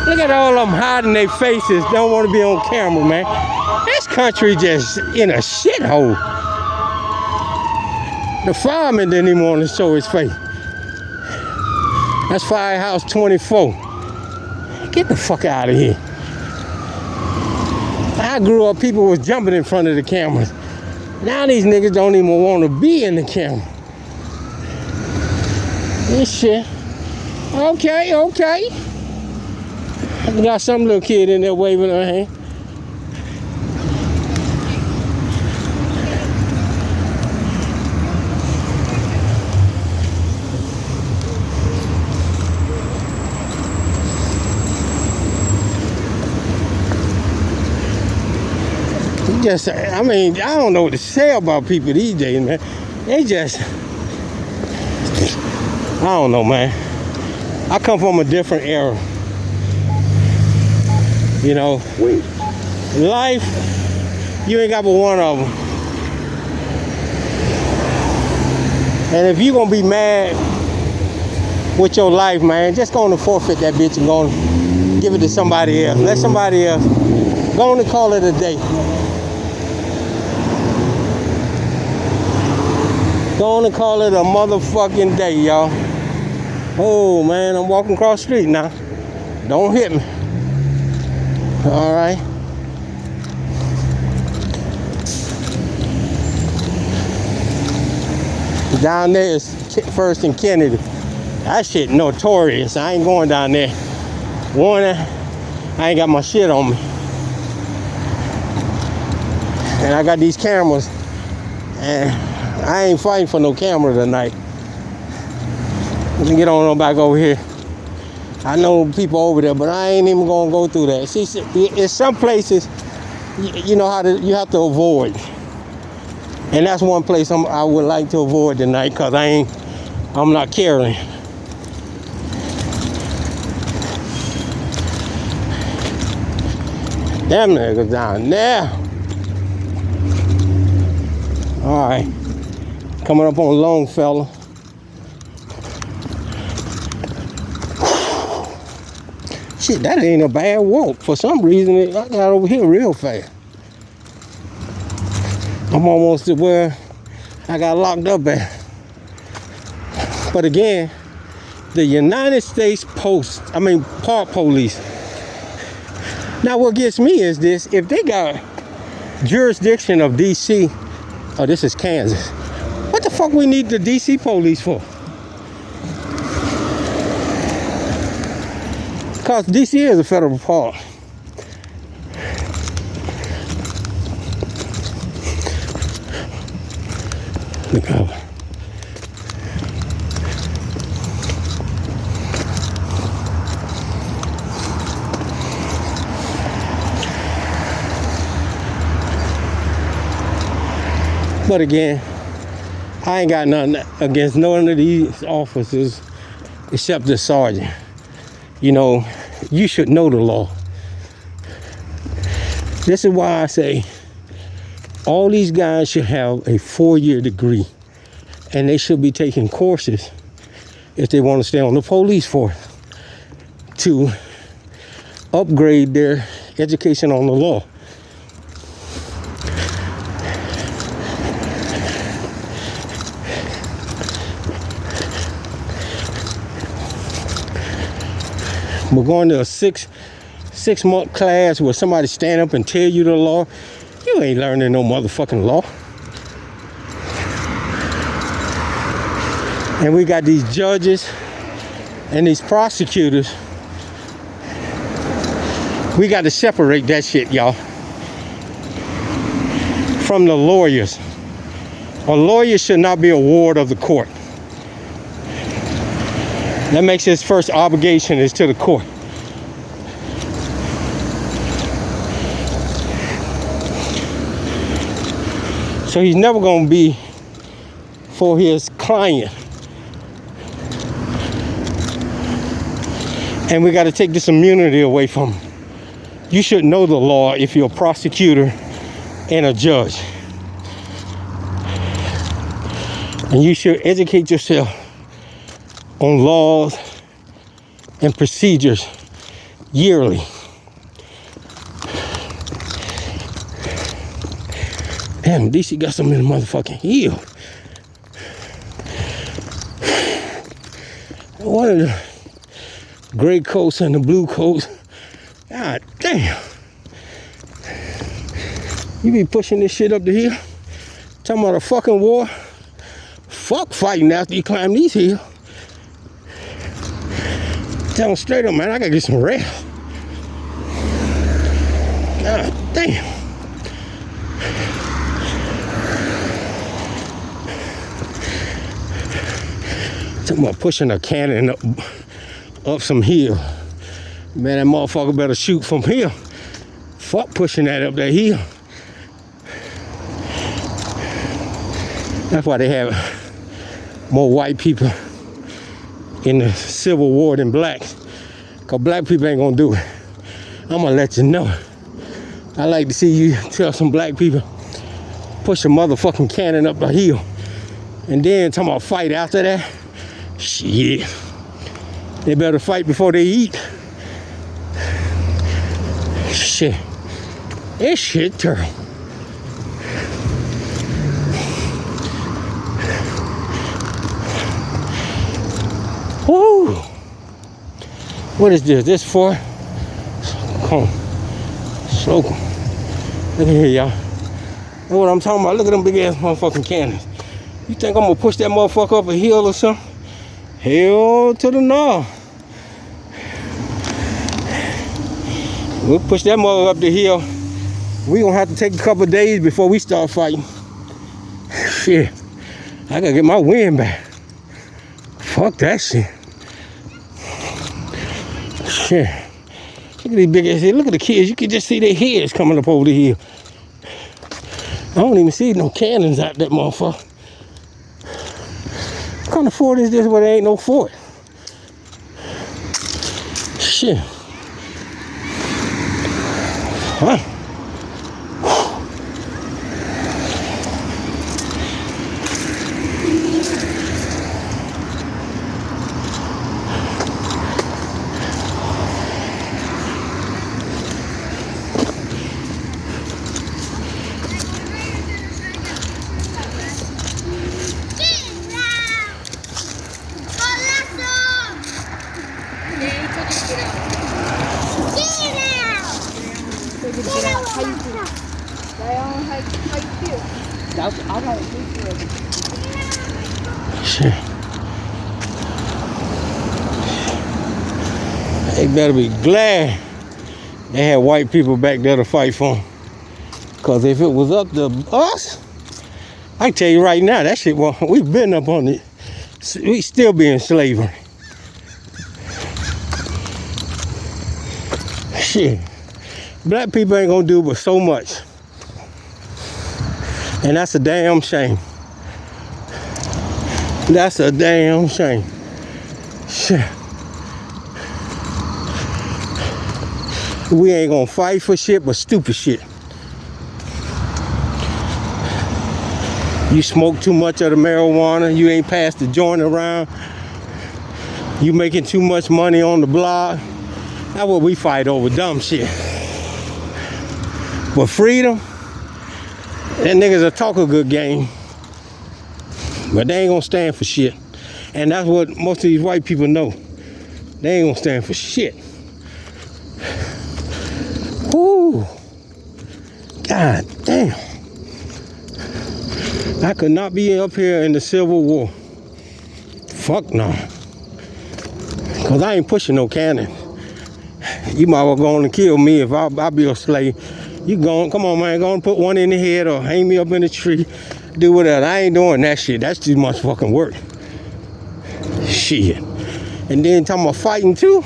Look at all of them hiding their faces, don't want to be on camera, man. This country just in a shithole. The fireman didn't even want to show his face. That's Firehouse 24. Get the fuck out of here. I grew up, people was jumping in front of the cameras. Now these niggas don't even want to be in the camera. This shit. Okay. I got some little kid in there waving her hand. I mean, I don't know what to say about people these days, man. They just, I don't know, man. I come from a different era. You know, life, you ain't got but one of them. And if you gonna be mad with your life, man, just go on and forfeit that bitch and go and give it to somebody else. Let somebody else go on and call it a day. Go on and call it a motherfucking day, y'all. Oh man, I'm walking across the street now. Don't hit me. All right. Down there is First and Kennedy. That shit notorious. I ain't going down there. Warning, I ain't got my shit on me. And I got these cameras. And I ain't fighting for no camera tonight. Let me get on back over here. I know people over there, but I ain't even gonna go through that. See, in some places, you know how you have to avoid, and that's one place I would like to avoid tonight, cause I'm not caring. Them niggas down there. All right, coming up on Longfellow. Shit, that ain't a bad walk. For some reason, I got over here real fast. I'm almost to where I got locked up at. But again, the United States Park Police. Now, what gets me is this: if they got jurisdiction of D.C., oh, this is Kansas. What the fuck we need the D.C. police for? Because D.C. is a federal park. Look out. But again, I ain't got nothing against none of these officers except the sergeant. You know, you should know the law. This is why I say all these guys should have a 4-year degree, and they should be taking courses if they want to stay on the police force to upgrade their education on the law. We're going to a six-month class where somebody stand up and tell you the law. You ain't learning no motherfucking law. And we got these judges and these prosecutors. We got to separate that shit, y'all, from the lawyers. A lawyer should not be a ward of the court. That makes his first obligation is to the court. So he's never going to be for his client. And we got to take this immunity away from him. You should know the law if you're a prosecutor and a judge. And you should educate yourself on laws and procedures yearly. Damn, DC got some in the motherfucking heel. One of the gray coats and the blue coats. God damn. You be pushing this shit up the hill? Talking about a fucking war? Fuck fighting after you climb these hills. Tell them straight up, man, I gotta get some rest. God damn. Talking about pushing a cannon up some hill. Man, that motherfucker better shoot from here. Fuck pushing that up that hill. That's why they have more white people in the Civil War than blacks. Cause black people ain't gonna do it. I'm gonna let you know. I like to see you tell some black people push a motherfucking cannon up the hill. And then talking about fight after that. Shit. They better fight before they eat. Shit. This shit terrible. Woo! What is this? This for? Come on. Slow. Look at here, y'all. That's what I'm talking about. Look at them big ass motherfucking cannons. You think I'm gonna push that motherfucker up a hill or something? Hell to the no. We'll push that mother up the hill. We gonna have to take a couple of days before we start fighting. Shit. I gotta get my wind back. Fuck that shit. Shit. Look at these big ass heads. Look at the kids. You can just see their heads coming up over the hill. I don't even see no cannons out that motherfucker. What kind of fort is this where there ain't no fort? Shit. Huh? Shit. They better be glad they had white people back there to fight for them. Because if it was up to us, I can tell you right now, that shit, well, we've been up on it. We still be in slavery. Shit. Black people ain't gonna do but so much. And that's a damn shame. That's a damn shame. Shit. We ain't gonna fight for shit but stupid shit. You smoke too much of the marijuana, you ain't passed the joint around, you making too much money on the block. That's what we fight over, dumb shit. But freedom, that niggas will talk a good game, but they ain't gonna stand for shit. And that's what most of these white people know. They ain't gonna stand for shit. Whoo! God damn. I could not be up here in the Civil War. Fuck no. Cause I ain't pushing no cannon. You might well go on and kill me if I be a slave. You going, come on man, go and put one in the head or hang me up in a tree. Do whatever. I ain't doing that shit. That's too much fucking work. Shit. And then talking about fighting too?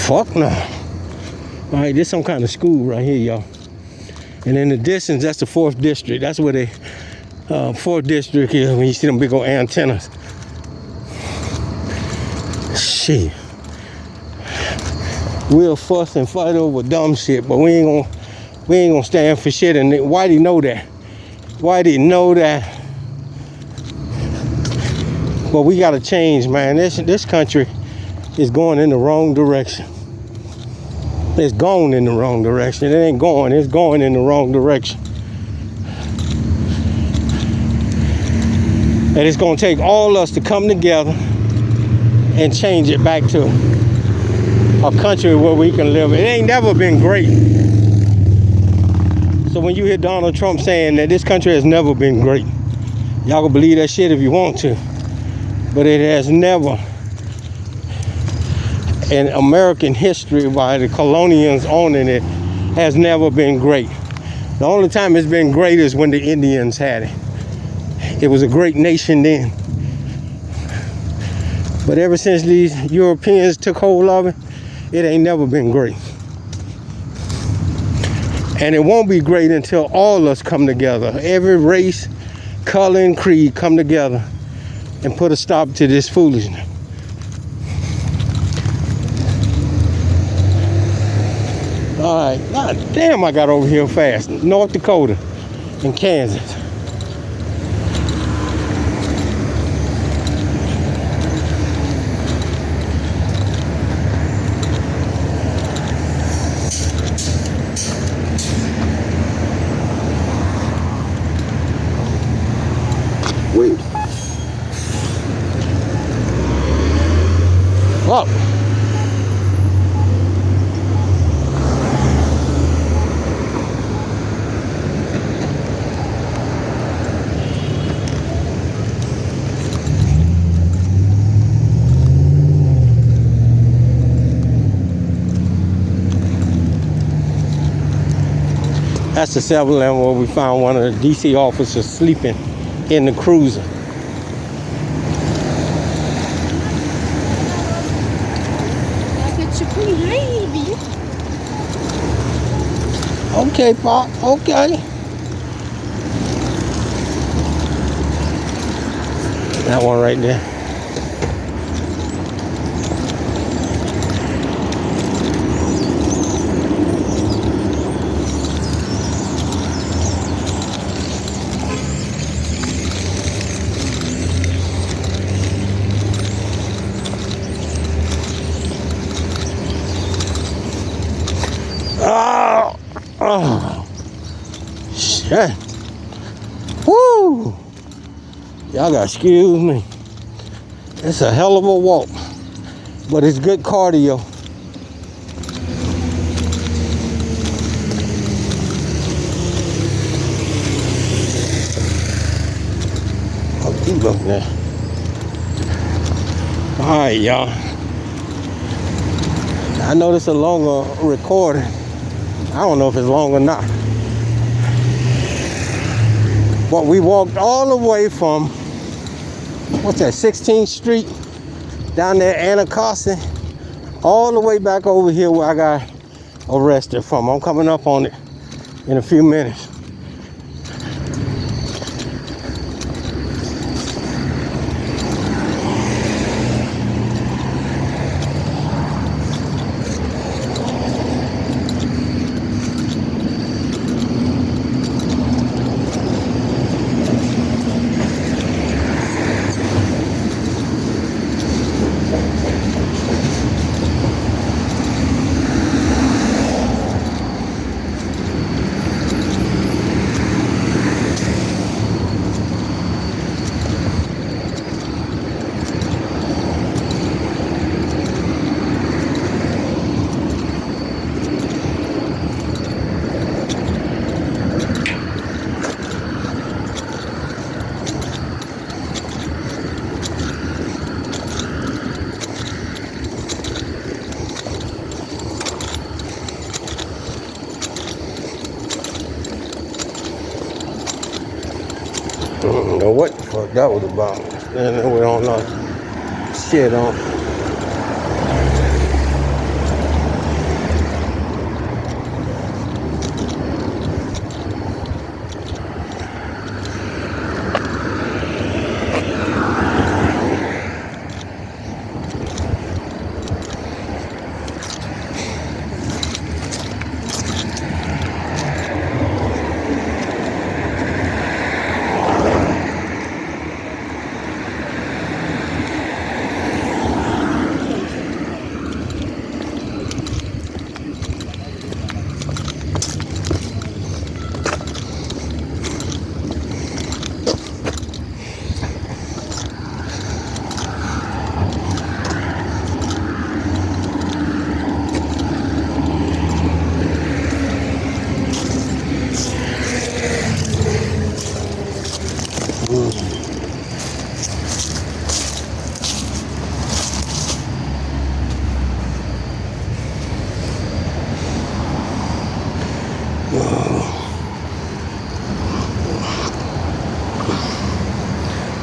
Fuck no. All right, this some kind of school right here, y'all. And in the distance, that's the 4th district. That's where the 4th district is when you see them big old antennas. Shit. We'll fuss and fight over dumb shit, but we ain't gonna stand for shit. And Whitey know that. Whitey know that. But we gotta change, man. This country is going in the wrong direction. It's going in the wrong direction. It ain't going, it's going in the wrong direction. And it's gonna take all us to come together and change it back to a country where we can live. It ain't never been great. So when you hear Donald Trump saying that this country has never been great, y'all can believe that shit if you want to. But it has never, in American history by the colonials owning it, has never been great. The only time it's been great is when the Indians had it. It was a great nation then. But ever since these Europeans took hold of it, it ain't never been great. And it won't be great until all of us come together. Every race, color, and creed come together and put a stop to this foolishness. All right, God damn, I got over here fast. North Dakota and Kansas. Wait. Up. That's the 7-Eleven where we found one of the DC officers sleeping in the cruiser. Okay, Pop, okay. That one right there. Oh, shit. Woo. Y'all gotta excuse me. It's a hell of a walk, but it's good cardio. Oh, keep looking there. All right, y'all. I know this is a longer recording. I don't know if it's long or not. But we walked all the way from, what's that, 16th Street? Down there, Anacostia, all the way back over here where I got arrested from. I'm coming up on it in a few minutes. don't know what the fuck that was about. And we don't know. Shit on.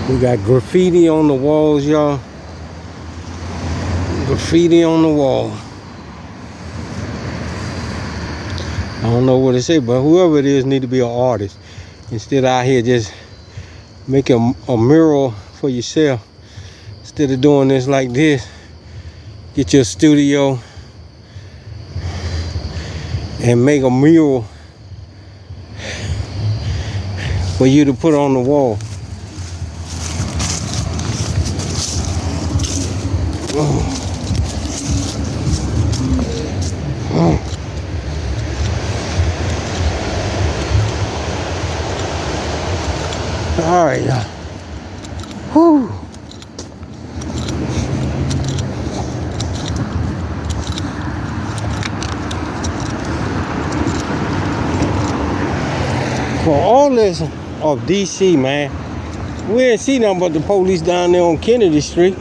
We got graffiti on the walls, y'all. Graffiti on the wall. I don't know what to say, but whoever it is need to be an artist. Instead of out here just making a mural for yourself. Instead of doing this like this, get your studio and make a mural for you to put on the wall. All right, y'all. Whew. For all this of DC, man, we ain't see nothing but the police down there on Kennedy Street.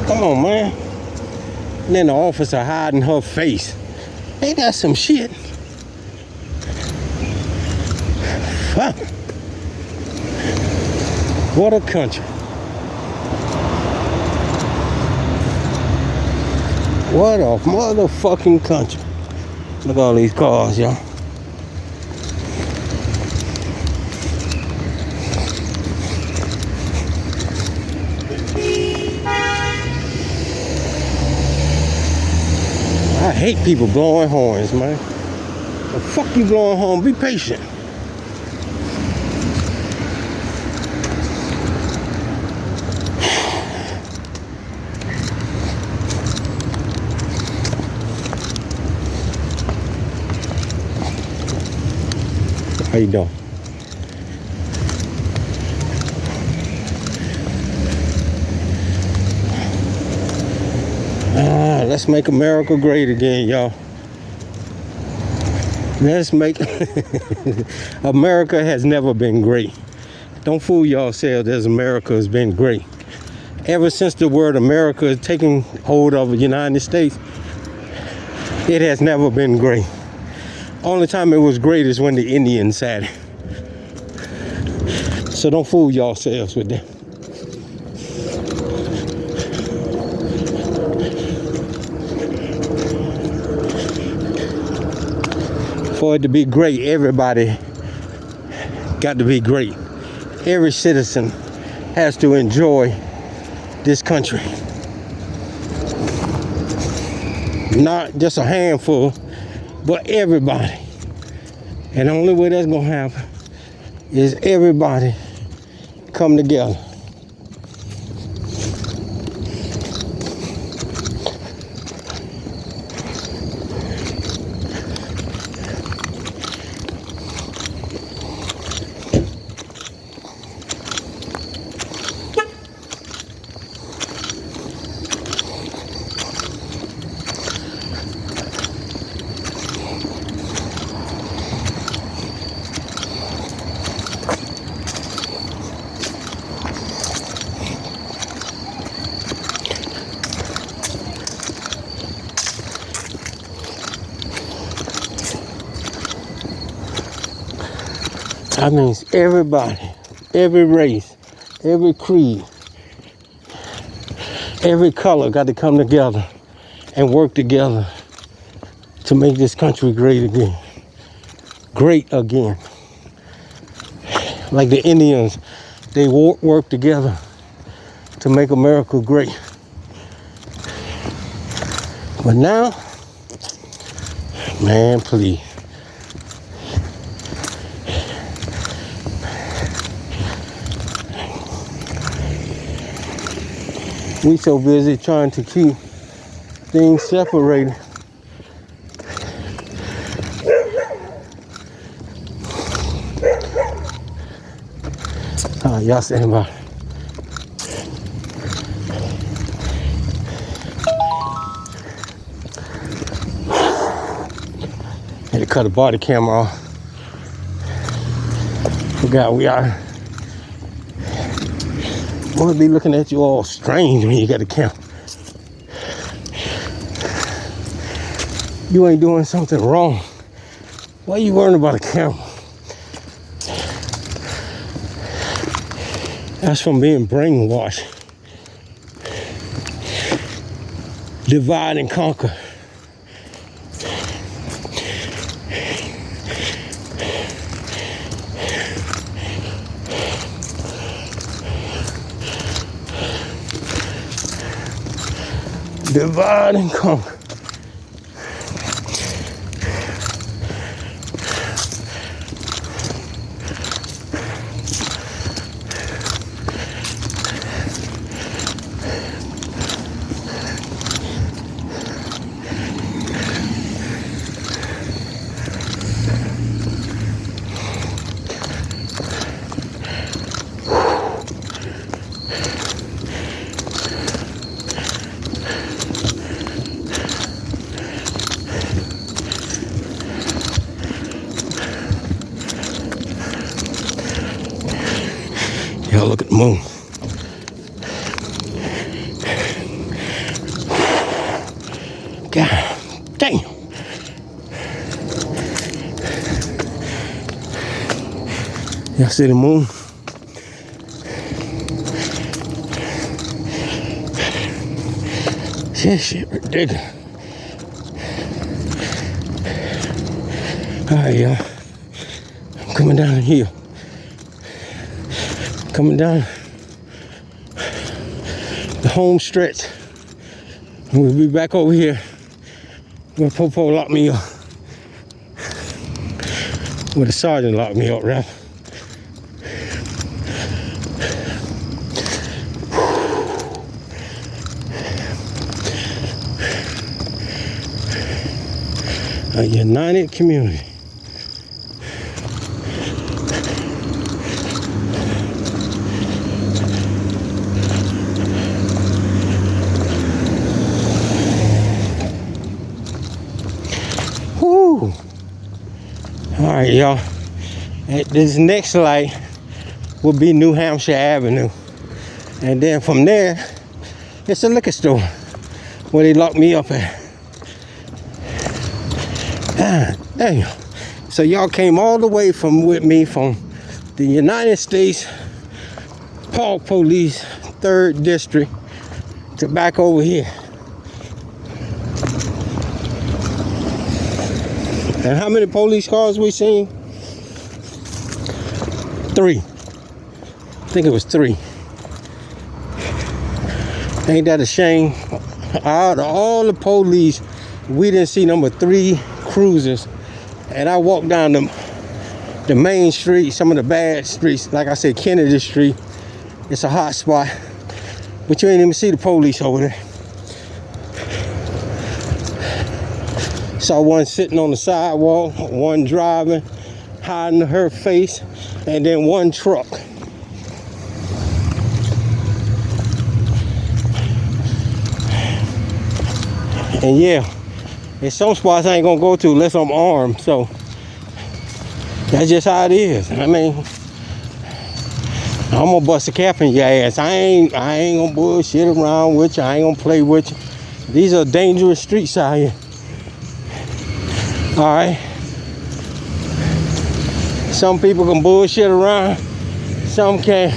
Come on, man. And then the officer hiding her face. Ain't that some shit? Fuck. What a country. What a motherfucking country. Look at all these cars, y'all. I hate people blowing horns, man. The fuck you blowing horn? Be patient. How you doing? Let's make America great again, y'all. Let's make America has never been great. Don't fool yourselves as America has been great. Ever since the word America is taking hold of the United States, it has never been great. Only time it was great is when the Indians had it. So don't fool yourselves with that. For it to be great, everybody got to be great. Every citizen has to enjoy this country. Not just a handful, but everybody. And the only way that's gonna happen is everybody come together. That means everybody every race, every creed, every color got to come together and work together to make this country great again. Great again. Like the Indians, they work together to make America great. But now, man, please. We so busy trying to keep things separated. Y'all stand by. Had to cut the body camera off. Forgot we are. Must be looking at you all strange when you got the camera. You ain't doing something wrong. Why you worrying about a camera? That's from being brainwashed. Divide and conquer. Divide and conquer. Y'all look at the moon. God damn. Y'all see the moon? Shit ridiculous. Alright, y'all. I'm coming down the hill. Coming down the home stretch. We'll be back over here when Popo locked me up. Where the sergeant locked me up, right? A united community. Woo! All right, y'all. This next light will be New Hampshire Avenue. And then from there, it's a liquor store where they locked me up at. God damn. So y'all came all the way with me from the United States Park Police 3rd District to back over here. And how many police cars we seen? 3. I think it was 3. Ain't that a shame? Out of all the police, we didn't see number 3 cruisers. And I walked down the main street, some of the bad streets. Like I said, Kennedy Street. It's a hot spot. But you ain't even see the police over there. Saw one sitting on the sidewalk, one driving, hiding her face, and then one truck. And yeah, there's some spots I ain't gonna go to unless I'm armed, so that's just how it is. I mean, I'm gonna bust a cap in your ass. I ain't gonna bullshit around with you. I ain't gonna play with you. These are dangerous streets out here. All right. Some people can bullshit around. some can.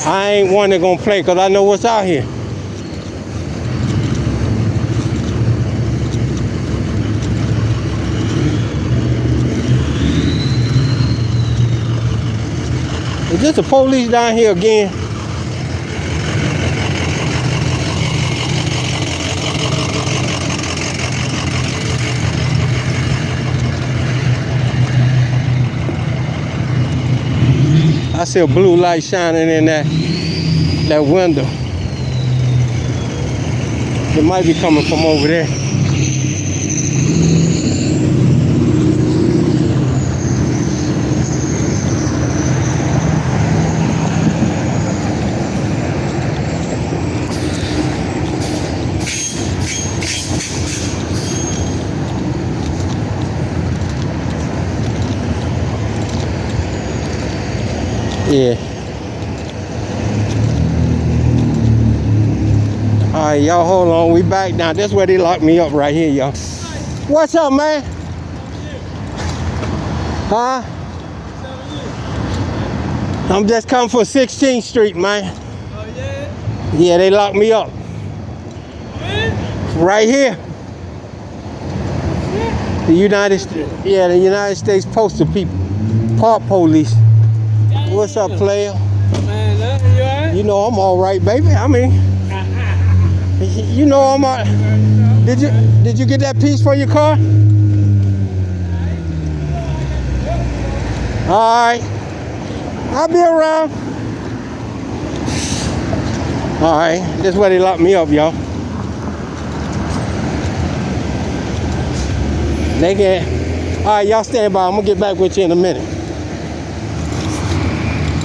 I ain't one that gonna play because I know what's out here. Is this the police down here again? I see a blue light shining in that window. It might be coming from over there. Yeah. All right, y'all, hold on. We back now. This is where they locked me up right here, y'all. What's up, man? Huh? I'm just coming for 16th Street, man. Oh, yeah? Yeah, they locked me up. When? Right here. The United States Postal people. Park police. What's up, player? Man, you alright? You know I'm all right, baby. I mean, you know I'm all right. Did you get that piece for your car? All right. I'll be around. All right. This is where they locked me up, y'all. They can. All right, y'all stand by. I'm gonna get back with you in a minute.